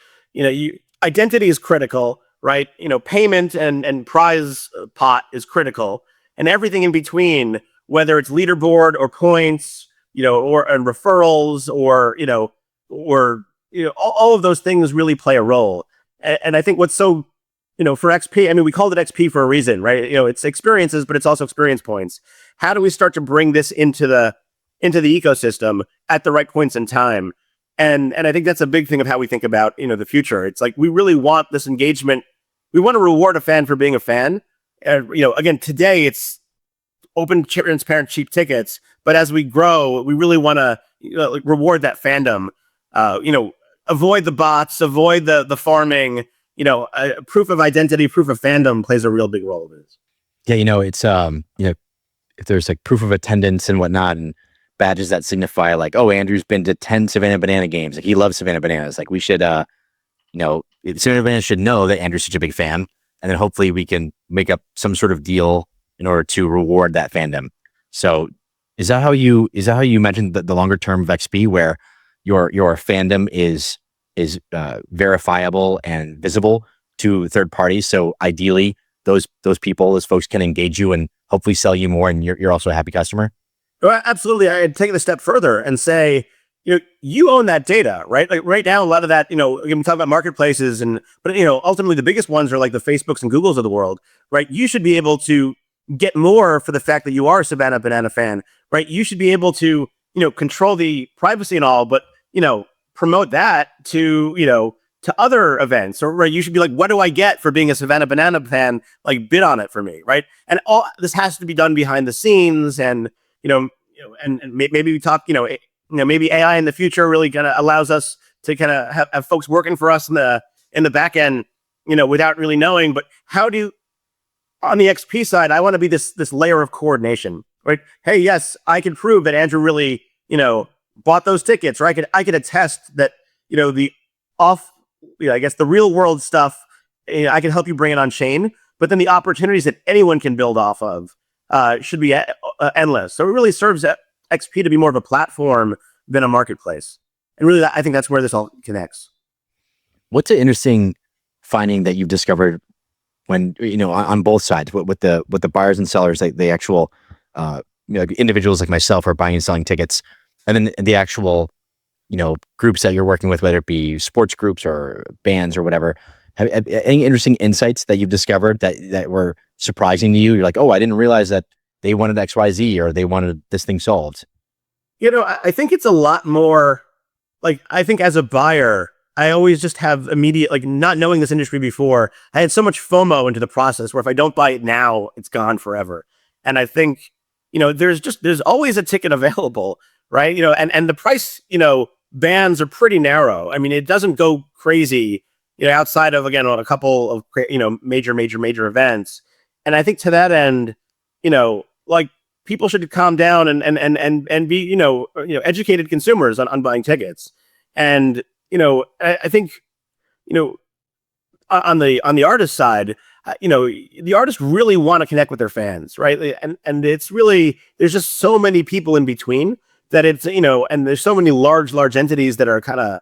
identity is critical, right? Payment and prize pot is critical, and everything in between, whether it's leaderboard or points, or and referrals, or all of those things really play a role. And I think what's so for XP, I mean, we called it XP for a reason, right? It's experiences, but it's also experience points. How do we start to bring this into the ecosystem at the right points in time? And I think that's a big thing of how we think about the future. It's like we really want this engagement. We want to reward a fan for being a fan. Again, today it's open, transparent, cheap tickets. But as we grow, we really want to reward that fandom. Avoid the bots, avoid the farming. Proof of identity, proof of fandom plays a real big role in this. Yeah, it's if there's like proof of attendance and whatnot, and badges that signify like, oh, Andrew's been to 10 Savannah Banana games. Like he loves Savannah Bananas. Like we should, Savannah Bananas should know that Andrew's such a big fan. And then hopefully we can make up some sort of deal in order to reward that fandom. So is that how you mentioned the longer term of XP, where your fandom is verifiable and visible to third parties? So ideally those people, those folks can engage you and hopefully sell you more, and you're also a happy customer. Well, absolutely. I'd take it a step further and say, you own that data, right? Like right now, a lot of that, we talk about marketplaces, but ultimately the biggest ones are like the Facebooks and Googles of the world, right? You should be able to get more for the fact that you are a Savannah Banana fan, right? You should be able to, control the privacy and all, but, promote that to other events, or right? You should be like, what do I get for being a Savannah Banana fan? Like bid on it for me, right? And all this has to be done behind the scenes, and and maybe we talk, maybe AI in the future really kind of allows us to kind of have folks working for us in the back end, without really knowing. But how do you, on the XP side, I want to be this layer of coordination, right? Hey, yes, I can prove that Andrew really, bought those tickets, or I could attest that, the off, I guess the real world stuff, I can help you bring it on chain. But then the opportunities that anyone can build off of should be endless. So it really serves XP to be more of a platform than a marketplace. And really, I think that's where this all connects. What's an interesting finding that you've discovered when, on both sides, with the buyers and sellers, like the actual, individuals like myself are buying and selling tickets, and then the actual, groups that you're working with, whether it be sports groups or bands or whatever, have any interesting insights that you've discovered that were surprising to you? You're like, oh, I didn't realize that they wanted XYZ, or they wanted this thing solved. I think it's a lot more like, I think as a buyer, I always just have immediate, like, not knowing this industry before, I had so much FOMO into the process where if I don't buy it now, it's gone forever. And I think, there's always a ticket available, right? And the price, bands are pretty narrow. I mean, it doesn't go crazy, outside of, again, on a couple of, major events. And I think to that end, like, people should calm down and be, educated consumers on buying tickets. And, I think, on the artist side, the artists really want to connect with their fans, right? And it's really, there's just so many people in between that it's, and there's so many large entities that are kind of,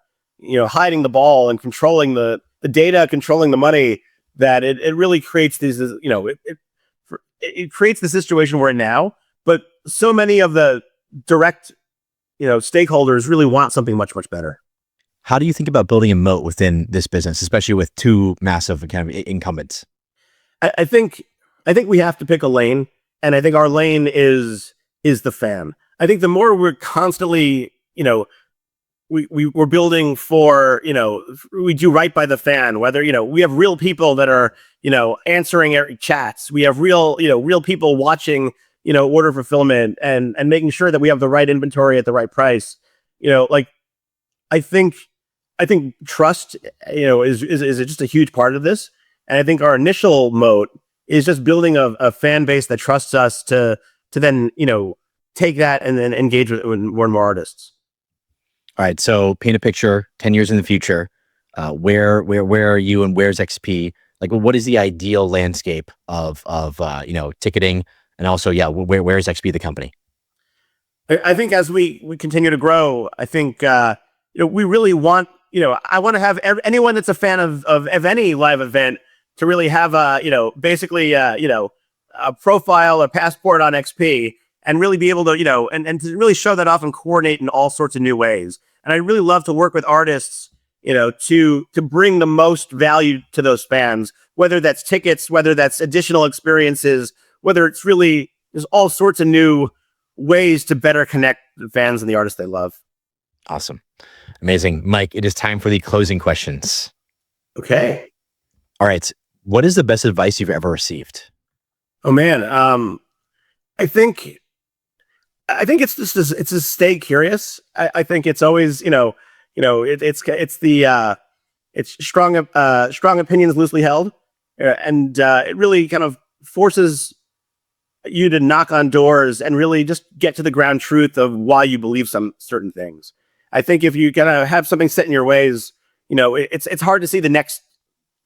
hiding the ball and controlling the data, controlling the money, that it really creates these, it creates the situation we're in now. But so many of the direct, stakeholders really want something much, much better. How do you think about building a moat within this business, especially with two massive kind of incumbents? I think we have to pick a lane, and I think our lane is the fan. I think the more we're constantly, we're building for, we do right by the fan, whether, we have real people that are, answering chats. We have real people watching, order fulfillment and making sure that we have the right inventory at the right price. I think trust, is just a huge part of this. And I think our initial moat is just building a fan base that trusts us to then, take that and then engage with more and more artists. All right. So paint a picture 10 years in the future. Where are you, and where's XP? Like, what is the ideal landscape of ticketing? And also, where's XP, the company? I think as we continue to grow, I think we really want I want to have anyone that's a fan of any live event to really have a basically a profile, a passport on XP, and really be able to and to really show that off and coordinate in all sorts of new ways. And I really love to work with artists to bring the most value to those fans, whether that's tickets, whether that's additional experiences, whether it's really there's all sorts of new ways to better connect the fans and the artists they love. Awesome. Amazing. Mike, it is time for the closing questions. Okay. All right. What is the best advice you've ever received? Oh man. I think it's to stay curious. I think it's always, it's strong opinions loosely held. And it really kind of forces you to knock on doors and really just get to the ground truth of why you believe some certain things. I think if you kind of have something set in your ways, it's hard to see the next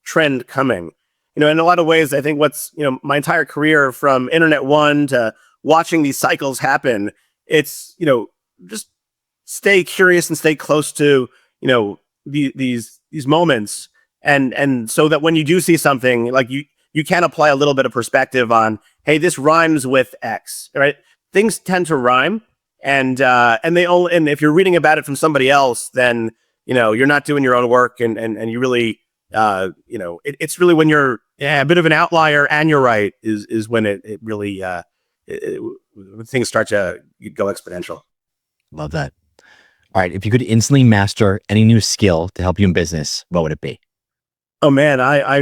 trend coming. In a lot of ways, I think what's, my entire career from Internet 1 to watching these cycles happen, it's, just stay curious and stay close to, these moments. And so that when you do see something, like you can apply a little bit of perspective on, hey, this rhymes with X, right? Things tend to rhyme, and if you're reading about it from somebody else, then you're not doing your own work, and you really it's really when you're a bit of an outlier and you're right is when it really when things start to go exponential. Love that. All right, if you could instantly master any new skill to help you in business, what would it be? Oh man, my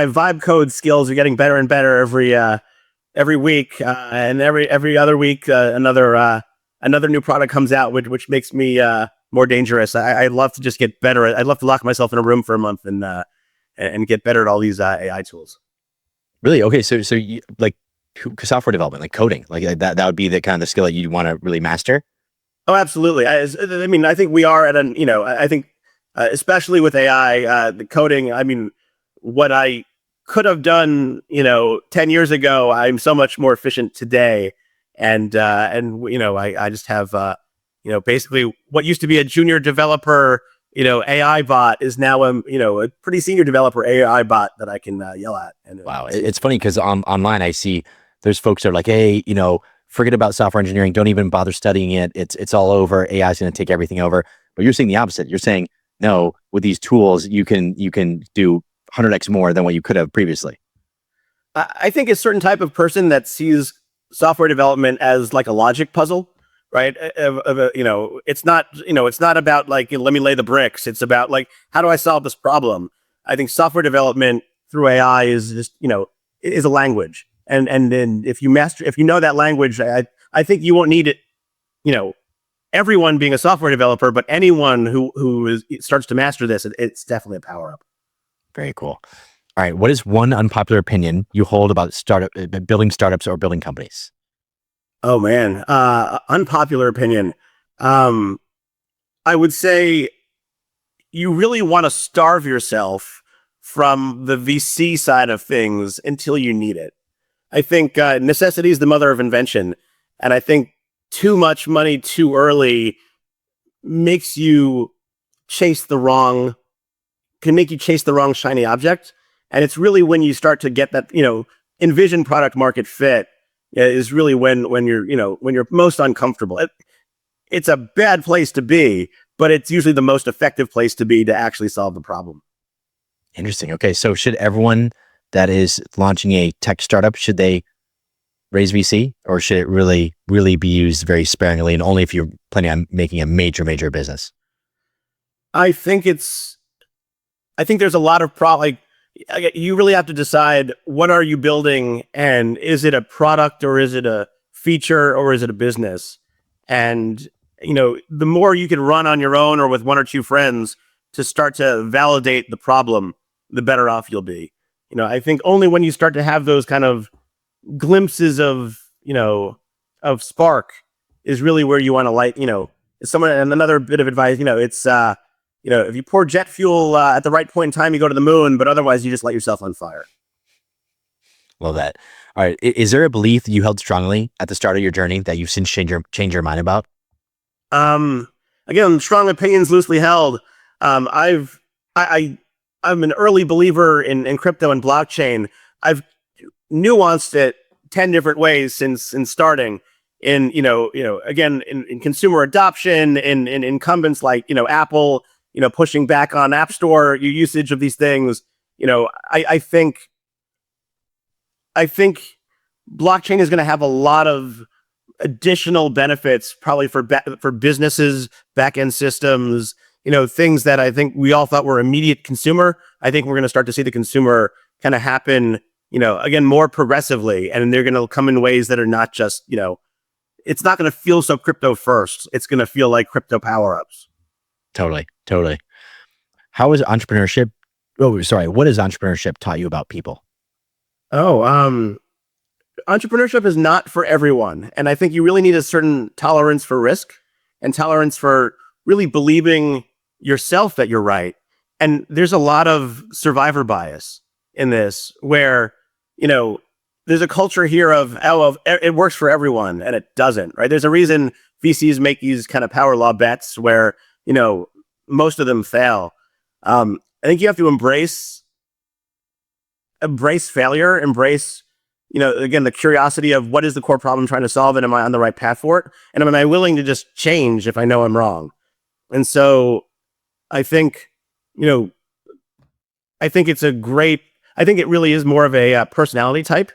vibe code skills are getting better and better every week, and every other week another new product comes out, which makes me more dangerous. I love to just get better. I'd love to lock myself in a room for a month and get better at all these AI tools. Really? Okay, so you, like software development, like coding, like that would be the kind of the skill that you want to really master. Oh, absolutely. I mean, I think we are at an I think. Especially with AI, the coding. I mean, what I could have done, 10 years ago, I'm so much more efficient today. And I just have, basically what used to be a junior developer, AI bot is now a pretty senior developer AI bot that I can yell at. And wow, it's funny because online I see there's folks that are like, hey, forget about software engineering, don't even bother studying it. It's all over. AI is going to take everything over. But you're saying the opposite. You're saying, no, with these tools, you can do 100x more than what you could have previously. I think a certain type of person that sees software development as like a logic puzzle, right? It's not about like, let me lay the bricks. It's about like, how do I solve this problem? I think software development through AI is just, is a language. And then if you know that language, I think you won't need it, everyone being a software developer, but anyone who starts to master this, it's definitely a power up. Very cool. All right. What is one unpopular opinion you hold about building startups or building companies? Oh man. Unpopular opinion. I would say you really want to starve yourself from the VC side of things until you need it. I think necessity is the mother of invention. And I think too much money too early makes you can make you chase the wrong shiny object. And it's really when you start to get that, envision product market fit is really when you're most uncomfortable. It's a bad place to be, but it's usually the most effective place to be to actually solve the problem. Interesting. Okay. So should everyone that is launching a tech startup, should they raise VC, or should it really be used very sparingly and only if you're planning on making a major business? I think there's a lot of you really have to decide, what are you building, and is it a product, or is it a feature, or is it a business? And the more you can run on your own or with one or two friends to start to validate the problem, the better off you'll be. I think only when you start to have those kind of glimpses of spark is really where you want to light. And another bit of advice, it's if you pour jet fuel at the right point in time, you go to the moon, but otherwise you just light yourself on fire. Love that. All right. Is there a belief that you held strongly at the start of your journey that you've since changed your mind about? Um, Again, strong opinions loosely held. I've I I'm an early believer in crypto and blockchain. I've nuanced it 10 different ways since in starting in again in consumer adoption in incumbents like Apple pushing back on App Store usage of these things. I think blockchain is going to have a lot of additional benefits, probably for businesses, back end systems, things that I think we all thought were immediate consumer. I think we're going to start to see the consumer kind of happen, again, more progressively, and they're going to come in ways that are not just, it's not going to feel so crypto first. It's going to feel like crypto power ups. Totally. Totally. How is entrepreneurship? Oh, sorry. What has entrepreneurship taught you about people? Oh, entrepreneurship is not for everyone. And I think you really need a certain tolerance for risk and tolerance for really believing yourself that you're right. And there's a lot of survivor bias in this where, there's a culture here of it works for everyone and it doesn't, right? There's a reason VCs make these kind of power law bets where, most of them fail. I think you have to embrace failure, embrace, again, the curiosity of what is the core problem I'm trying to solve, and am I on the right path for it? And am I willing to just change if I know I'm wrong? And so I think, I think it really is more of a personality type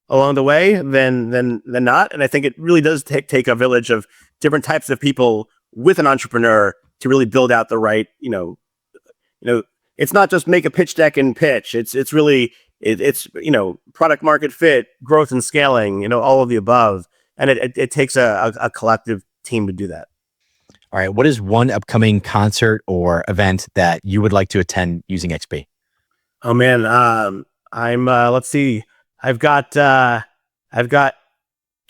along the way than not. And I think it really does take a village of different types of people with an entrepreneur to really build out the right, it's not just make a pitch deck and pitch. It's really product market fit, growth and scaling, all of the above. And it takes a collective team to do that. All right. What is one upcoming concert or event that you would like to attend using XP? Oh man. Let's see. I've got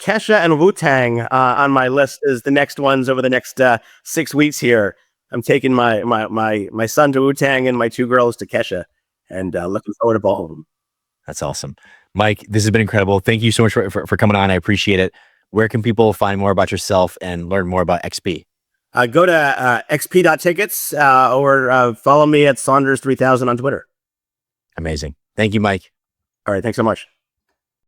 Kesha and Wu-Tang on my list as the next ones over the next 6 weeks here. I'm taking my son to Wu-Tang and my 2 girls to Kesha, and looking forward to both of them. That's awesome. Mike, this has been incredible. Thank you so much for coming on. I appreciate it. Where can people find more about yourself and learn more about XP? Go to xp.tickets or follow me at Saunders 3000 on Twitter. Amazing. Thank you, Mike. All right. Thanks so much.